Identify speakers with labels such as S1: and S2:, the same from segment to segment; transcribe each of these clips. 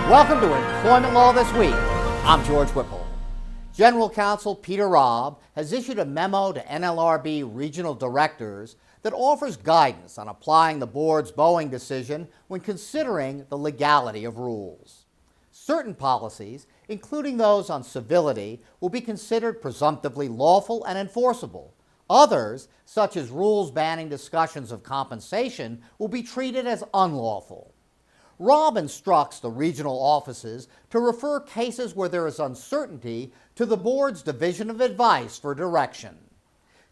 S1: Welcome to Employment Law This Week. I'm George Whipple. General Counsel Peter Robb has issued a memo to NLRB regional directors that offers guidance on applying the board's Boeing decision when considering the legality of rules. Certain policies, including those on civility, will be considered presumptively lawful and enforceable. Others, such as rules banning discussions of compensation, will be treated as unlawful. Robb instructs the regional offices to refer cases where there is uncertainty to the board's Division of Advice for direction.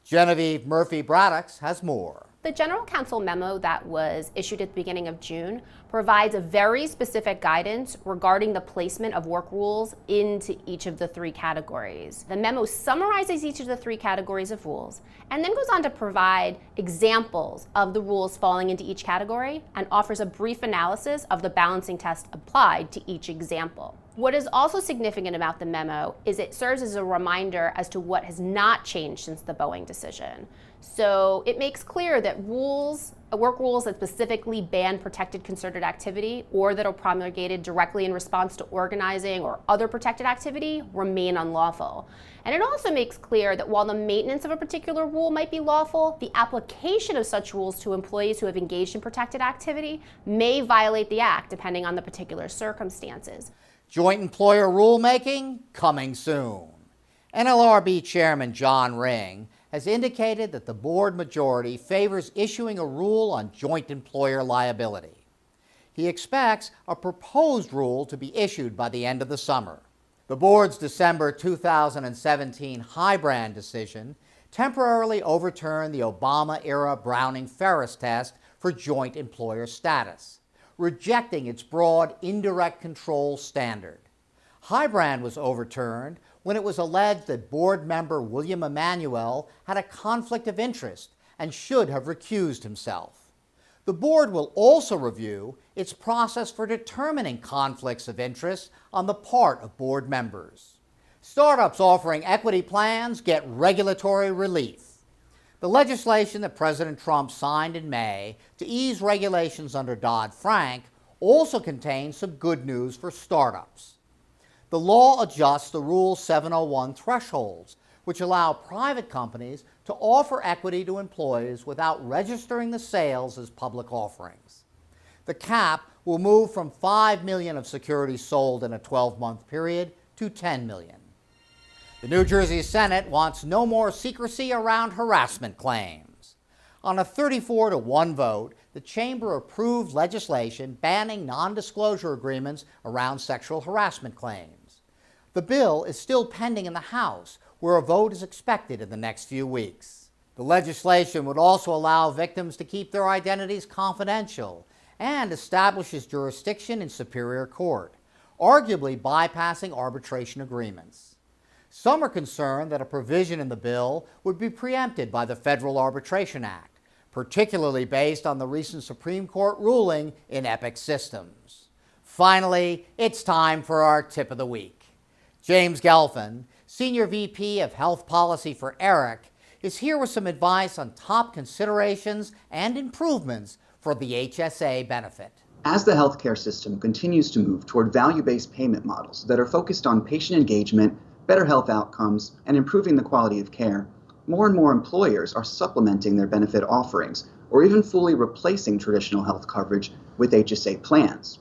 S1: Genevieve Murphy-Bradacs has more.
S2: The General Counsel memo that was issued at the beginning of June provides a very specific guidance regarding the placement of work rules into each of the three categories. The memo summarizes each of the three categories of rules and then goes on to provide examples of the rules falling into each category and offers a brief analysis of the balancing test applied to each example. What is also significant about the memo is it serves as a reminder as to what has not changed since the Boeing decision. So it makes clear that work rules that specifically ban protected concerted activity or that are promulgated directly in response to organizing or other protected activity remain unlawful. And it also makes clear that while the maintenance of a particular rule might be lawful, the application of such rules to employees who have engaged in protected activity may violate the act depending on the particular circumstances.
S1: Joint employer rulemaking coming soon. NLRB Chairman John Ring has indicated that the board majority favors issuing a rule on joint employer liability. He expects a proposed rule to be issued by the end of the summer. The board's December 2017 Highbrand decision temporarily overturned the Obama-era browning-ferris test for joint employer status, rejecting its broad indirect control standard. Highbrand was overturned when it was alleged that board member William Emanuel had a conflict of interest and should have recused himself. The board will also review its process for determining conflicts of interest on the part of board members. Startups offering equity plans get regulatory relief. The legislation that President Trump signed in May to ease regulations under dodd-frank also contains some good news for startups. The law adjusts the Rule 701 thresholds, which allow private companies to offer equity to employees without registering the sales as public offerings. The cap will move from 5 million of securities sold in a 12-month period to 10 million. The New Jersey Senate wants no more secrecy around harassment claims. On a 34-1 vote, the chamber approved legislation banning non-disclosure agreements around sexual harassment claims. The bill is still pending in the House, where a vote is expected in the next few weeks. The legislation would also allow victims to keep their identities confidential and establishes jurisdiction in Superior Court, arguably bypassing arbitration agreements. Some are concerned that a provision in the bill would be preempted by the Federal Arbitration Act, particularly based on the recent Supreme Court ruling in Epic Systems. Finally, it's time for our tip of the week. James Gelfand, Senior VP of Health Policy for ERIC, is here with some advice on top considerations and improvements for the HSA benefit.
S3: As the healthcare system continues to move toward value-based payment models that are focused on patient engagement, better health outcomes, and improving the quality of care, more and more employers are supplementing their benefit offerings or even fully replacing traditional health coverage with HSA plans.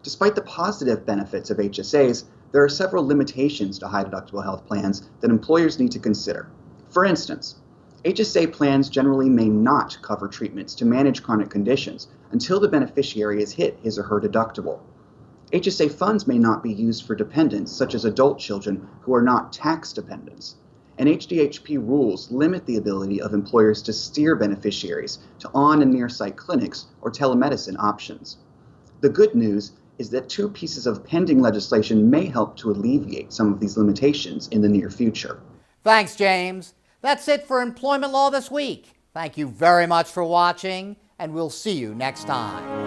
S3: Despite the positive benefits of HSAs, there are several limitations to high-deductible health plans that employers need to consider. For instance, HSA plans generally may not cover treatments to manage chronic conditions until the beneficiary has hit his or her deductible. HSA funds may not be used for dependents, such as adult children who are not tax dependents. And HDHP rules limit the ability of employers to steer beneficiaries to on- and near-site clinics or telemedicine options. The good news is that two pieces of pending legislation may help to alleviate some of these limitations in the near future.
S1: Thanks, James. That's it for Employment Law This Week. Thank you very much for watching, and we'll see you next time.